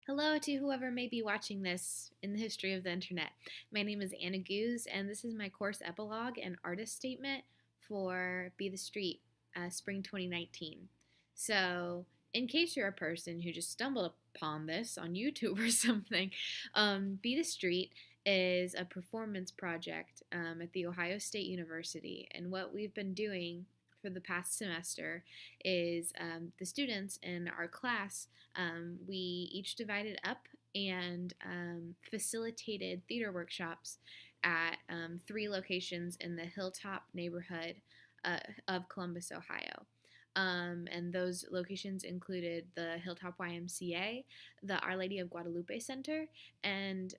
Hello to whoever may be watching this in the history of the internet. My name is Anna Goose, and this is my course epilogue and artist statement for Be the Street, Spring 2019. So, in case you're a person who just stumbled upon this on YouTube or something, Be the Street is a performance project at The Ohio State University. And what we've been doing for the past semester is the students in our class, we each divided up and facilitated theater workshops at three locations in the Hilltop neighborhood of Columbus, Ohio. And those locations included the Hilltop YMCA, the Our Lady of Guadalupe Center, and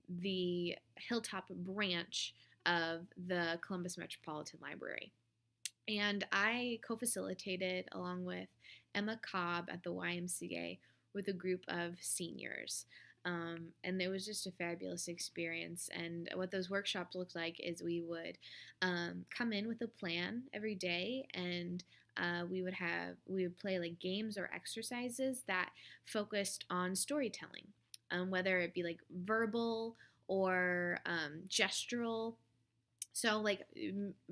the Hilltop branch of the Columbus Metropolitan Library. And I co facilitated along with Emma Cobb at the YMCA with a group of seniors. And it was just a fabulous experience. And what those workshops looked like is we would come in with a plan every day, and we would play like games or exercises that focused on storytelling, whether it be like verbal or gestural. So, like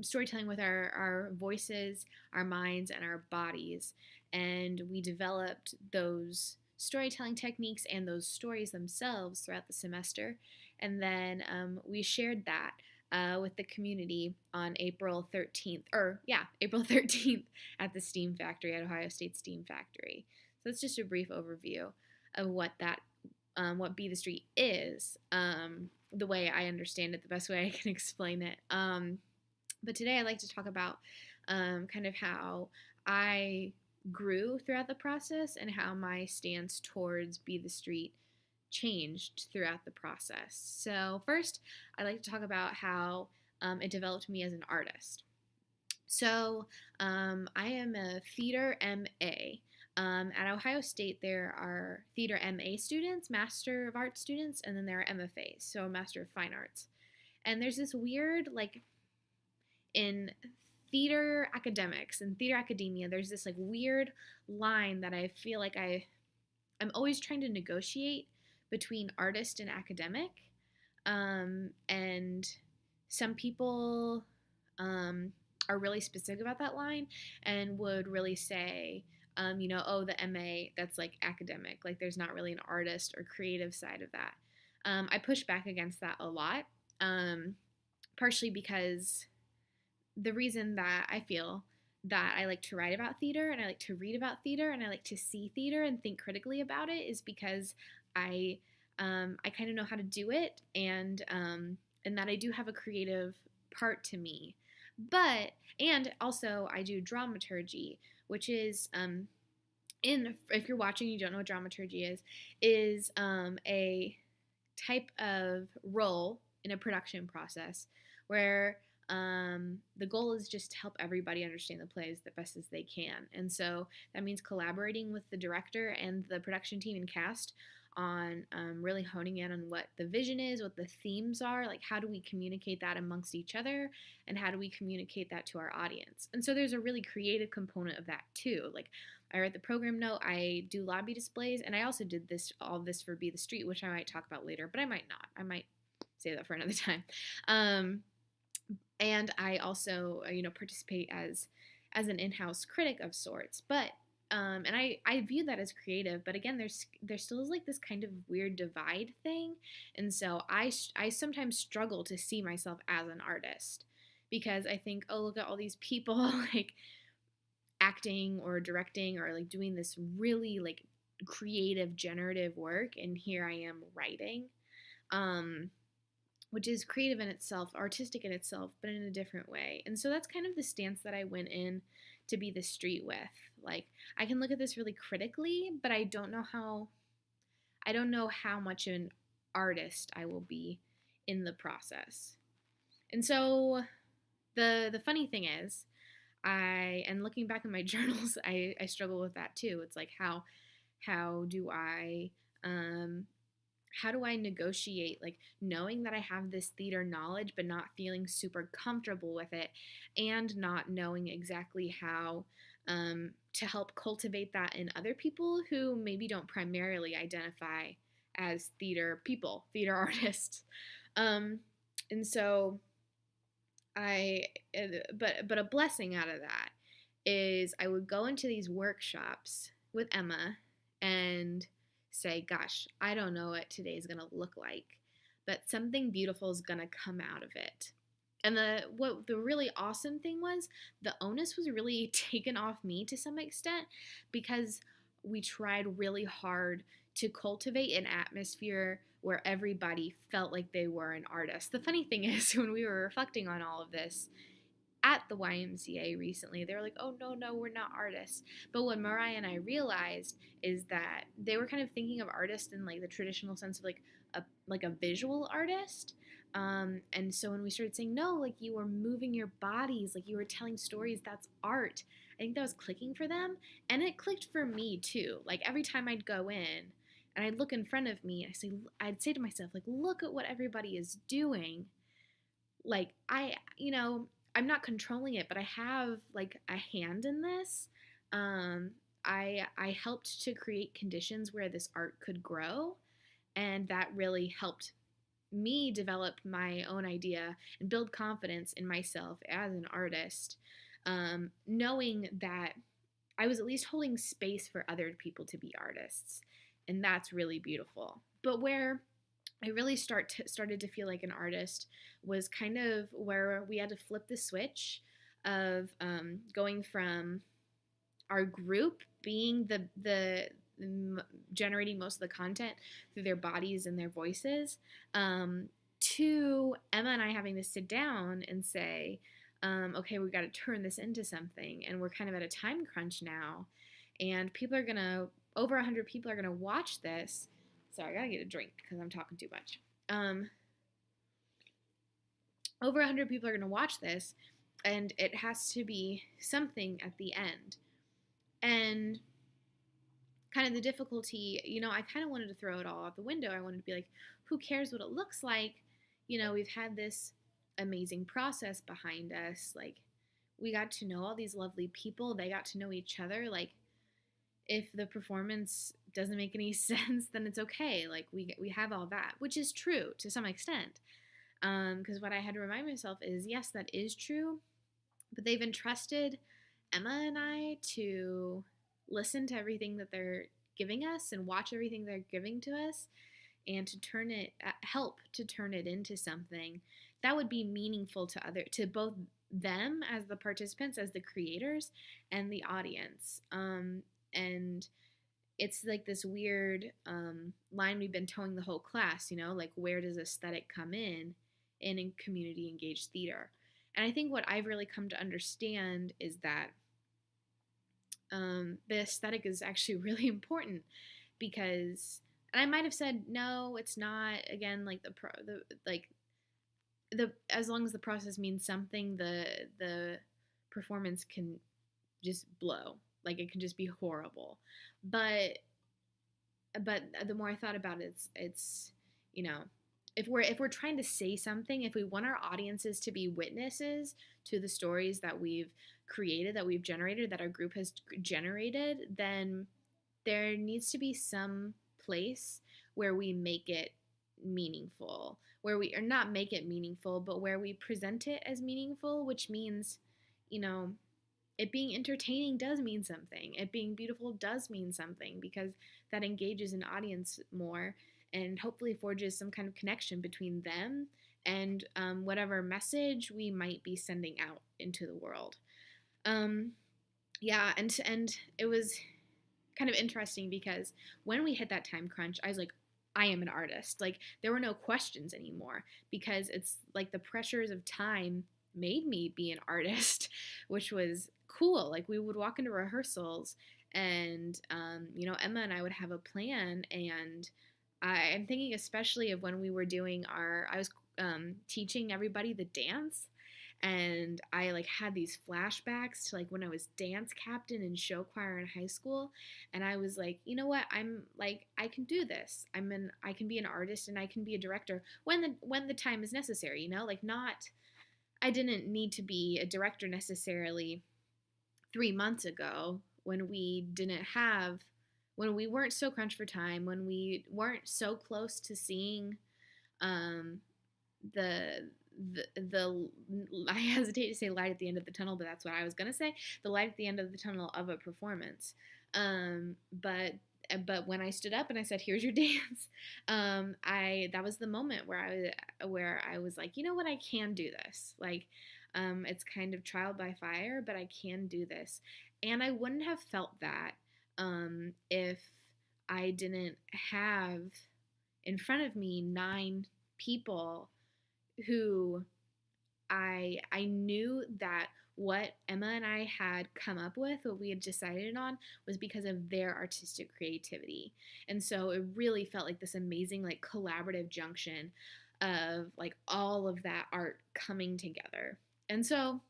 storytelling with our voices, our minds, and our bodies. And we developed those storytelling techniques and those stories themselves throughout the semester. And then we shared that with the community on April 13th, April 13th at the Steam Factory, at Ohio State Steam Factory. So that's just a brief overview of what Be the Street is. The way I understand it, the best way I can explain it. But today I'd like to talk about kind of how I grew throughout the process and how my stance towards Be the Street changed throughout the process. So first, I'd like to talk about how it developed me as an artist. So I am a theater MA. At Ohio State, there are theater MA students, Master of Arts students, and then there are MFAs, so Master of Fine Arts. And there's this weird, like, in theater academics and theater academia, there's this like weird line that I feel like I'm always trying to negotiate between artist and academic. And some people are really specific about that line and would really say, the MA, that's like academic, like there's not really an artist or creative side of that. I push back against that a lot, partially because the reason that I feel that I like to write about theater and I like to read about theater and I like to see theater and think critically about it is because I kind of know how to do it, and that I do have a creative part to me. And also I do dramaturgy, which is if you're watching, you don't know what dramaturgy is a type of role in a production process where the goal is just to help everybody understand the plays the best as they can. And so that means collaborating with the director and the production team and cast on really honing in on what the vision is, what the themes are, like how do we communicate that amongst each other, and how do we communicate that to our audience. And so there's a really creative component of that too. Like I write the program note, I do lobby displays, and I also did all of this for Be the Street, which I might talk about later, but I might not. I might save that for another time. And I also, participate as an in-house critic of sorts. But and I view that as creative, but again, there still is like this kind of weird divide thing, and so I sometimes struggle to see myself as an artist because I think, oh, look at all these people like acting or directing or like doing this really like creative, generative work, and here I am writing. Which is creative in itself, artistic in itself, but in a different way. And so that's kind of the stance that I went in to Be the Street with. Like, I can look at this really critically, but I don't know how much an artist I will be in the process. And so the funny thing is, and looking back in my journals, I struggle with that too. It's like how do I negotiate, like, knowing that I have this theater knowledge but not feeling super comfortable with it, and not knowing exactly how to help cultivate that in other people who maybe don't primarily identify as theater people, theater artists. Um, and so I, but a blessing out of that is I would go into these workshops with Emma and say, gosh, I don't know what today is going to look like, but something beautiful is going to come out of it. And the really awesome thing was the onus was really taken off me to some extent, because we tried really hard to cultivate an atmosphere where everybody felt like they were an artist. The funny thing is, when we were reflecting on all of this at the YMCA recently, they were like, oh, no, no, we're not artists. But what Mariah and I realized is that they were kind of thinking of artists in like the traditional sense of like a visual artist. And so when we started saying, no, like you were moving your bodies, like you were telling stories, that's art. I think that was clicking for them. And it clicked for me too. Like every time I'd go in and I'd look in front of me, I'd say to myself, like, look at what everybody is doing. Like I'm not controlling it, but I have like a hand in this. I helped to create conditions where this art could grow, and that really helped me develop my own idea and build confidence in myself as an artist, knowing that I was at least holding space for other people to be artists, and that's really beautiful. But where I really started to feel like an artist was kind of where we had to flip the switch of going from our group being the generating most of the content through their bodies and their voices, to Emma and I having to sit down and say, okay, we got to turn this into something, and we're kind of at a time crunch now, and over 100 people are gonna watch this. Sorry, I gotta get a drink because I'm talking too much. Over 100 people are gonna watch this, and it has to be something at the end. And kind of the difficulty, I kind of wanted to throw it all out the window. I wanted to be like, who cares what it looks like? We've had this amazing process behind us. Like, we got to know all these lovely people. They got to know each other. Like, if the performance doesn't make any sense, then it's okay. Like, we have all that, which is true to some extent. Because what I had to remind myself is, yes, that is true, but they've entrusted Emma and I to listen to everything that they're giving us and watch everything they're giving to us, and to help to turn it into something that would be meaningful to both them as the participants, as the creators, and the audience. And it's like this weird line we've been towing the whole class, like, where does aesthetic come in community engaged theater? And I think what I've really come to understand is that the aesthetic is actually really important, because, and I might have said, no, it's not, again, like as long as the process means something, the performance can just blow. Like, it can just be horrible. But the more I thought about it, it's if we're trying to say something, if we want our audiences to be witnesses to the stories that we've created, that we've generated, that our group has generated, then there needs to be some place where we make it meaningful, where we, or not make it meaningful, but where we present it as meaningful, which means, it being entertaining does mean something. It being beautiful does mean something, because that engages an audience more and hopefully forges some kind of connection between them and whatever message we might be sending out into the world. Yeah, and it was kind of interesting, because when we hit that time crunch, I was like, I am an artist. Like, there were no questions anymore, because it's like the pressures of time made me be an artist, which was cool. Like, we would walk into rehearsals and, Emma and I would have a plan, and I'm thinking especially of when we were doing I was teaching everybody the dance, and I like had these flashbacks to like when I was dance captain and show choir in high school, and I was like, you know what, I'm like, I can do this. I can be an artist, and I can be a director when the time is necessary, like, not, I didn't need to be a director necessarily 3 months ago when when we weren't so crunched for time, when we weren't so close to seeing um, the the I hesitate to say light at the end of the tunnel, but that's what I was gonna say. The light at the end of the tunnel of a performance. But when I stood up and I said, "Here's your dance," I that was the moment where I was like, you know what, I can do this. Like, it's kind of trial by fire, but I can do this, and I wouldn't have felt that if I didn't have in front of me 9 people who I knew that what Emma and I had come up with, what we had decided on, was because of their artistic creativity. And so it really felt like this amazing, like, collaborative junction of like all of that art coming together. And so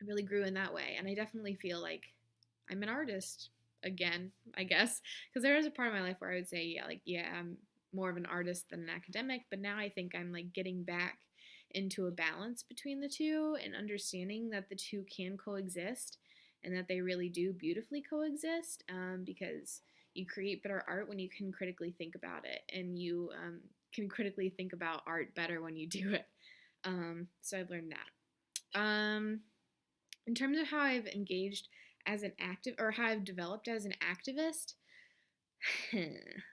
it really grew in that way. And I definitely feel like I'm an artist again, I guess, because there is a part of my life where I would say, yeah, like, yeah, I'm more of an artist than an academic, but now I think I'm like getting back into a balance between the two and understanding that the two can coexist and that they really do beautifully coexist, because you create better art when you can critically think about it, and you can critically think about art better when you do it. So I've learned that. In terms of how I've engaged as an active or how I've developed as an activist,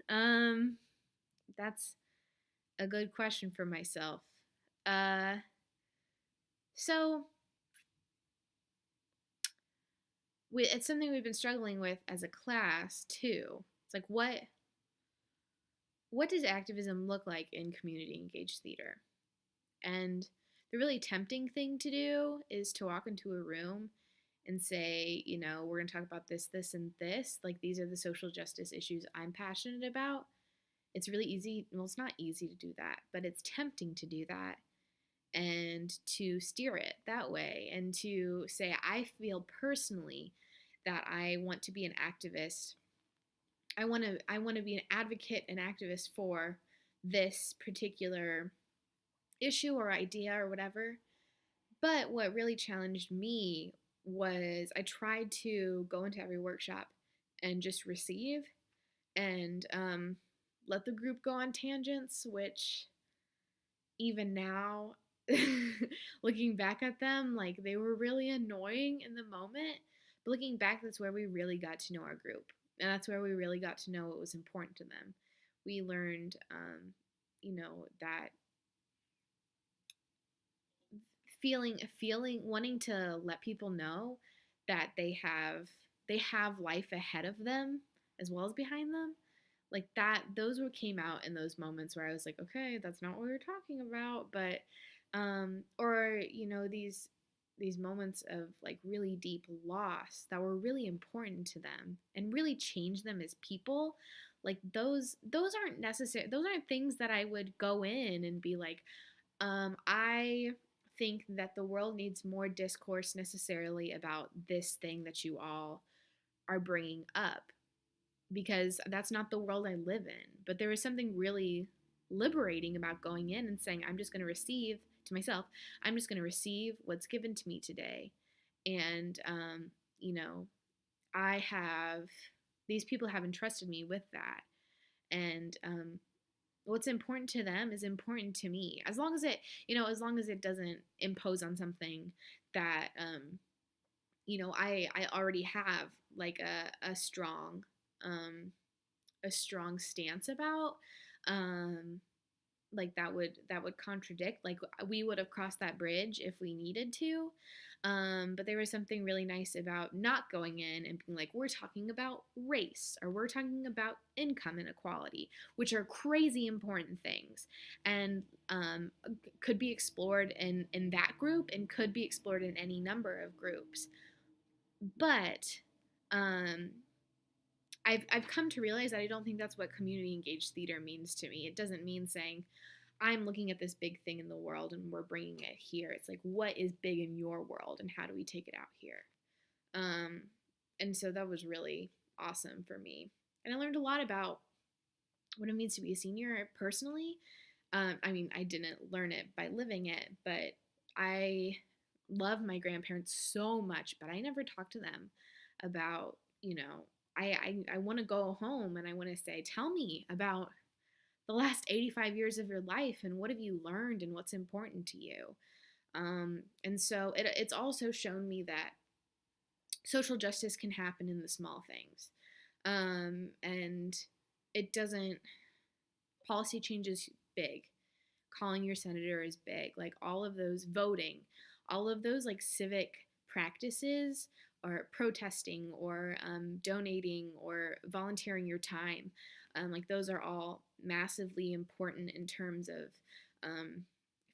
um, that's a good question for myself. Uh, so it's something we've been struggling with as a class too. It's like what does activism look like in community engaged theater? And the really tempting thing to do is to walk into a room and say, you know, we're going to talk about this, this, and this. Like, these are the social justice issues I'm passionate about. It's really easy. Well, it's not easy to do that, but it's tempting to do that and to steer it that way and to say, I feel personally that I want to be an activist. I want to be an advocate and activist for this particular issue or idea or whatever. But what really challenged me was I tried to go into every workshop and just receive and let the group go on tangents, which even now, looking back at them, like, they were really annoying in the moment. But looking back, that's where we really got to know our group. And that's where we really got to know what was important to them. We learned, that wanting to let people know that they have life ahead of them as well as behind them, like that, those were came out in those moments where I was like, okay, that's not what we were talking about. But or these moments of like really deep loss that were really important to them and really changed them as people. Like, those aren't necessary, those aren't things that I would go in and be like, I think that the world needs more discourse necessarily about this thing that you all are bringing up, because that's not the world I live in. But there was something really liberating about going in and saying, I'm just going to receive to myself, I'm just going to receive what's given to me today. And, you know, I have, these people have entrusted me with that. And what's important to them is important to me. As long as it doesn't impose on something that, I already have like um, a strong stance about, like that would contradict, like we would have crossed that bridge if we needed to. But there was something really nice about not going in and being like, we're talking about race or we're talking about income inequality, which are crazy important things, and could be explored in that group and could be explored in any number of groups. But um, I've come to realize that I don't think that's what community engaged theater means to me. It doesn't mean saying, I'm looking at this big thing in the world and we're bringing it here. It's like, what is big in your world and how do we take it out here? Um, and so that was really awesome for me. And I learned a lot about what it means to be a senior personally. I mean, I didn't learn it by living it, but I love my grandparents so much, but I never talked to them about, I want to go home and I want to say, tell me about the last 85 years of your life and what have you learned and what's important to you. And so it's also shown me that social justice can happen in the small things. And it doesn't, policy change is big. Calling your senator is big. Like all of those voting, all of those like civic practices or protesting or donating or volunteering your time. Like those are all massively important in terms of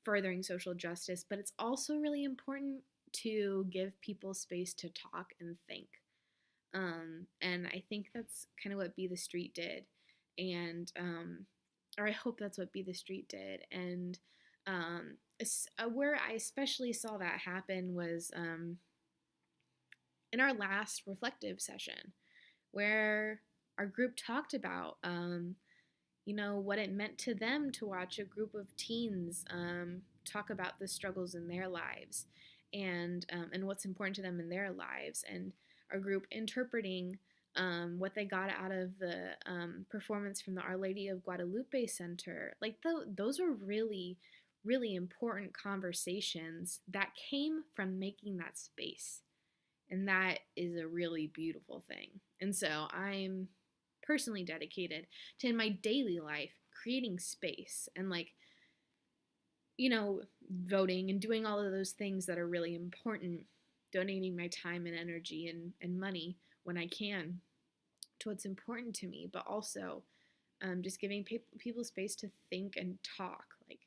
furthering social justice, but it's also really important to give people space to talk and think. And I think that's kind of what Be the Street did. And, or I hope that's what Be the Street did. And where I especially saw that happen was in our last reflective session, where our group talked about, what it meant to them to watch a group of teens talk about the struggles in their lives and what's important to them in their lives, and our group interpreting what they got out of the performance from the Our Lady of Guadalupe Center. Like those are really, really important conversations that came from making that space. And that is a really beautiful thing. And so I'm personally dedicated to, in my daily life, creating space and voting and doing all of those things that are really important, donating my time and energy and money when I can to what's important to me, but also just giving people space to think and talk. Like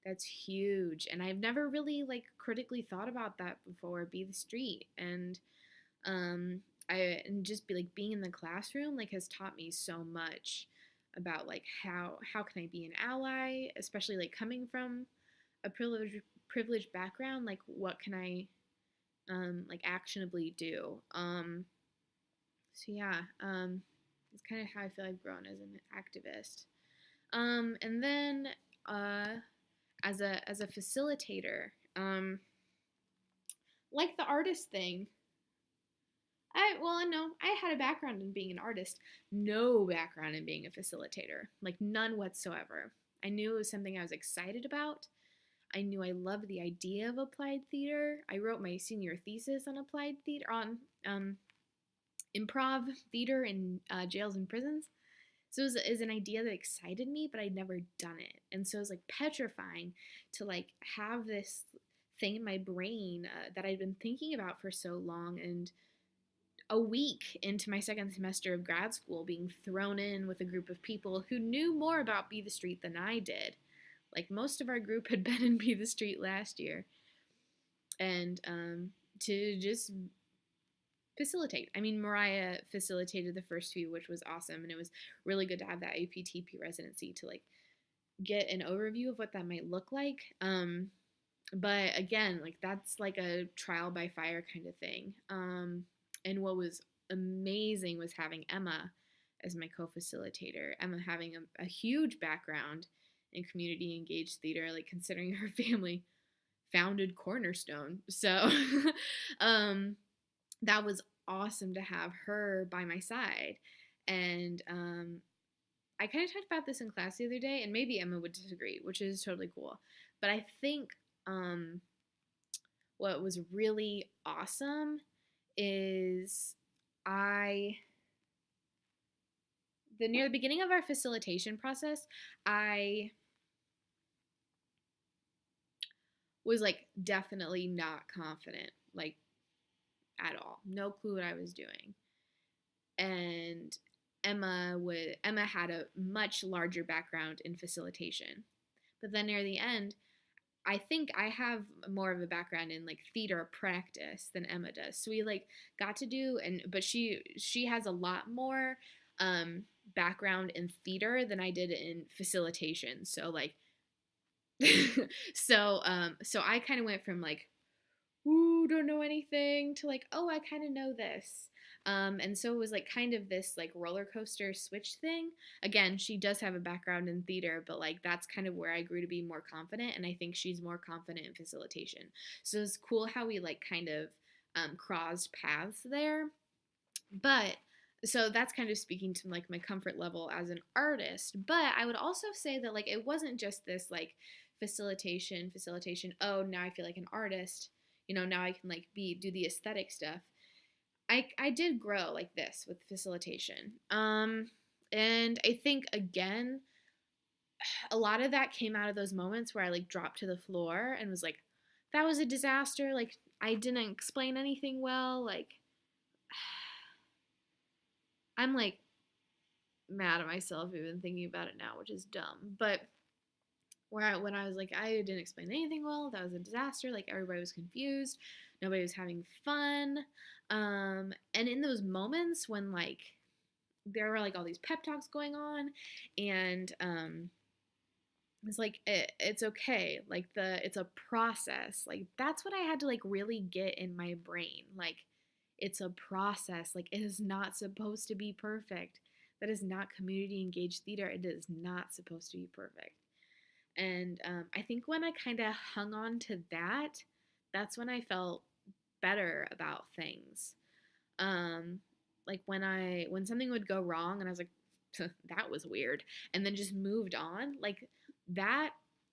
that's huge. And I've never really critically thought about that before. Be the Street. And and just being in the classroom has taught me so much about how can I be an ally, especially coming from a privileged background. What can I actionably do? So yeah, it's kind of how I feel I've grown as an activist. And then as a facilitator, like the artist thing, I had a background in being an artist, no background in being a facilitator, none whatsoever. I knew it was something I was excited about. I knew I loved the idea of applied theater. I wrote my senior thesis on applied theater, on improv theater in jails and prisons. So it was an idea that excited me, but I'd never done it. And so it was petrifying to have this thing in my brain that I'd been thinking about for so long. And a week into my second semester of grad school, being thrown in with a group of people who knew more about Be the Street than I did. Most of our group had been in Be the Street last year. And to just facilitate. I mean, Mariah facilitated the first few, which was awesome. And it was really good to have that APTP residency to get an overview of what that might look like. But again, that's a trial by fire kind of thing. And what was amazing was having Emma as my co-facilitator. Emma having a huge background in community engaged theater, considering her family founded Cornerstone. So that was awesome to have her by my side. And I kind of talked about this in class the other day, and maybe Emma would disagree, which is totally cool. But I think what was really awesome is near the beginning of our facilitation process, I was definitely not confident, at all. No clue what I was doing. And Emma had a much larger background in facilitation. But then near the end, I think I have more of a background in theater practice than Emma does. So we got to do, but she has a lot more background in theater than I did in facilitation. So so I kind of went from ooh, don't know anything to oh, I kind of know this. And so it was like kind of this like roller coaster switch thing. Again, she does have a background in theater, but like that's kind of where I grew to be more confident. And I think she's more confident in facilitation. So it's cool how we like kind of crossed paths there. But so that's kind of speaking to like my comfort level as an artist. But I would also say that like it wasn't just this like facilitation. Oh, now I feel like an artist. Now I can like do the aesthetic stuff. I did grow like this with facilitation. And I think again, a lot of that came out of those moments where I like dropped to the floor and was like, that was a disaster. Like I didn't explain anything well. Like I'm like mad at myself even thinking about it now, which is dumb. But when I was like, I didn't explain anything well, that was a disaster. Like everybody was confused, nobody was having fun. And in those moments when like there were like all these pep talks going on, and it's like it's okay. Like it's a process. Like that's what I had to like really get in my brain. Like it's a process. Like it is not supposed to be perfect. That is not community engaged theater. It is not supposed to be perfect. And I think when I kind of hung on to that, that's when I felt better about things. Um, like when something would go wrong and I was like, that was weird, and then just moved on. Like that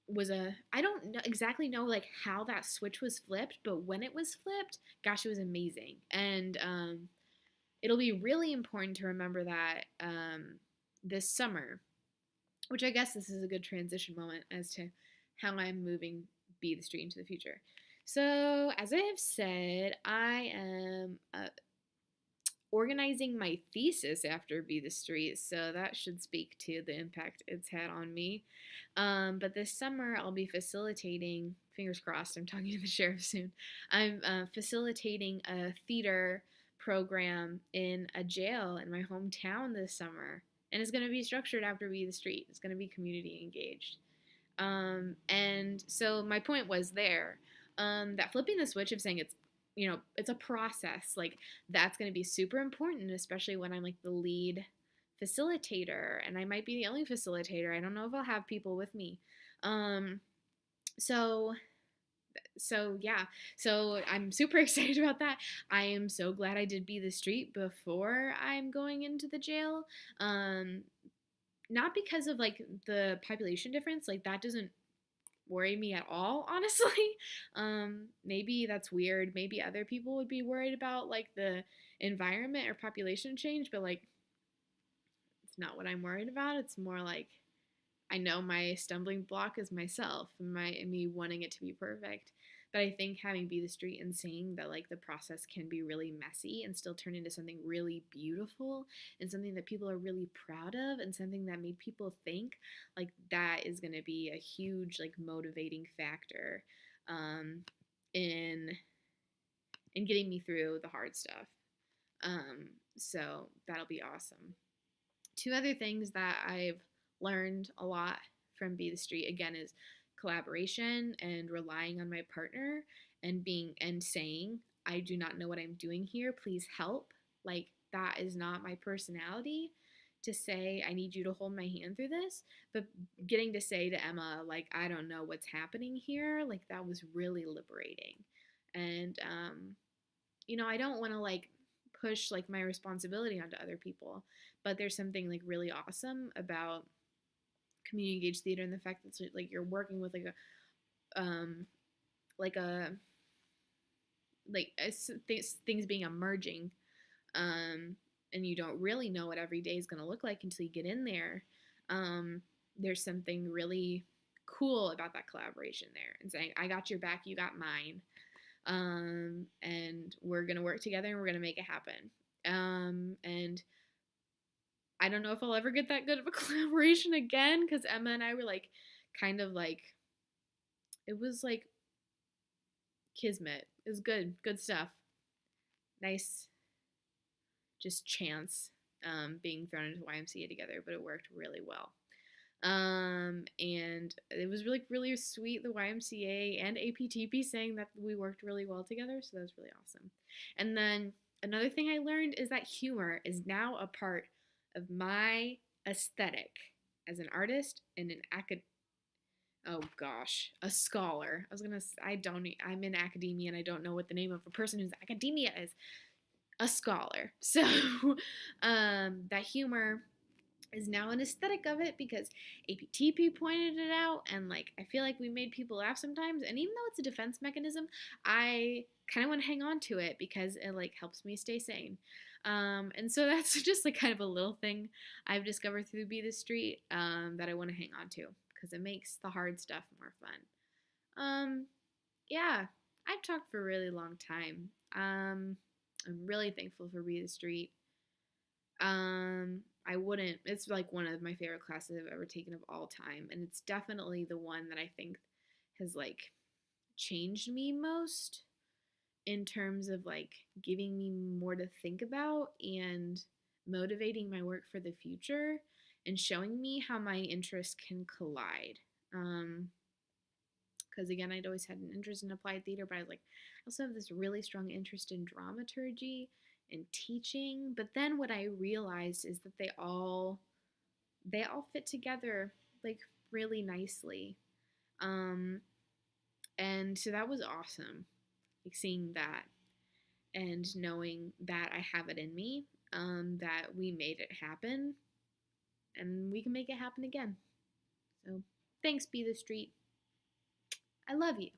was I don't exactly know like how that switch was flipped, but when it was flipped, gosh, it was amazing. And it'll be really important to remember that this summer, which I guess this is a good transition moment as to how I'm moving Be the Street into the future. So, as I have said, I am organizing my thesis after Be the Street, so that should speak to the impact it's had on me. But this summer, I'll be facilitating, fingers crossed, I'm talking to the sheriff soon. I'm facilitating a theater program in a jail in my hometown this summer. And it's going to be structured after Be the Street. It's going to be community engaged. And so my point was there that flipping the switch of saying it's a process. Like that's going to be super important, especially when I'm like the lead facilitator, and I might be the only facilitator. I don't know if I'll have people with me. So yeah, so I'm super excited about that. I am so glad I did Be the Street before I'm going into the jail. Not because of like the population difference, like that doesn't worry me at all, honestly. Maybe that's weird. Maybe other people would be worried about like the environment or population change, but like it's not what I'm worried about. It's more like I know my stumbling block is myself and me wanting it to be perfect. But I think having Be the Street and seeing that like the process can be really messy and still turn into something really beautiful and something that people are really proud of and something that made people think, like that is going to be a huge like motivating factor in getting me through the hard stuff. So that'll be awesome. Two other things that I've learned a lot from Be the Street again is collaboration and relying on my partner and saying, I do not know what I'm doing here, please help. Like that is not my personality to say I need you to hold my hand through this, but getting to say to Emma like I don't know what's happening here, like that was really liberating. And I don't want to like push like my responsibility onto other people, but there's something like really awesome about community engaged theater and the fact that like you're working with like things being emerging, and you don't really know what every day is going to look like until you get in there. There's something really cool about that collaboration there and saying I got your back, you got mine, and we're going to work together and we're going to make it happen. And I don't know if I'll ever get that good of a collaboration again, because Emma and I were like kind of like, it was like kismet. It was good stuff. Nice, just chance being thrown into YMCA together, but it worked really well. And it was really, really sweet, the YMCA and APTP saying that we worked really well together, so that was really awesome. And then Another thing I learned is that humor is now a part of my aesthetic as an artist and an a scholar. I'm in academia and I don't know what the name of a person who's academia is. A scholar. So, that humor is now an aesthetic of it because APTP pointed it out, and like I feel like we made people laugh sometimes. And even though it's a defense mechanism, I kind of want to hang on to it because it like helps me stay sane. And so that's just like kind of a little thing I've discovered through Be the Street, that I want to hang on to because it makes the hard stuff more fun. Yeah, I've talked for a really long time. I'm really thankful for Be the Street. I wouldn't, it's like one of my favorite classes I've ever taken of all time. And it's definitely the one that I think has like changed me most in terms of like giving me more to think about and motivating my work for the future and showing me how my interests can collide. Because again, I'd always had an interest in applied theater, but I was like, I also have this really strong interest in dramaturgy and teaching. But then what I realized is that they all fit together like really nicely. Um, and so that was awesome, like seeing that and knowing that I have it in me, that we made it happen, and we can make it happen again. So thanks, Be the Street. I love you.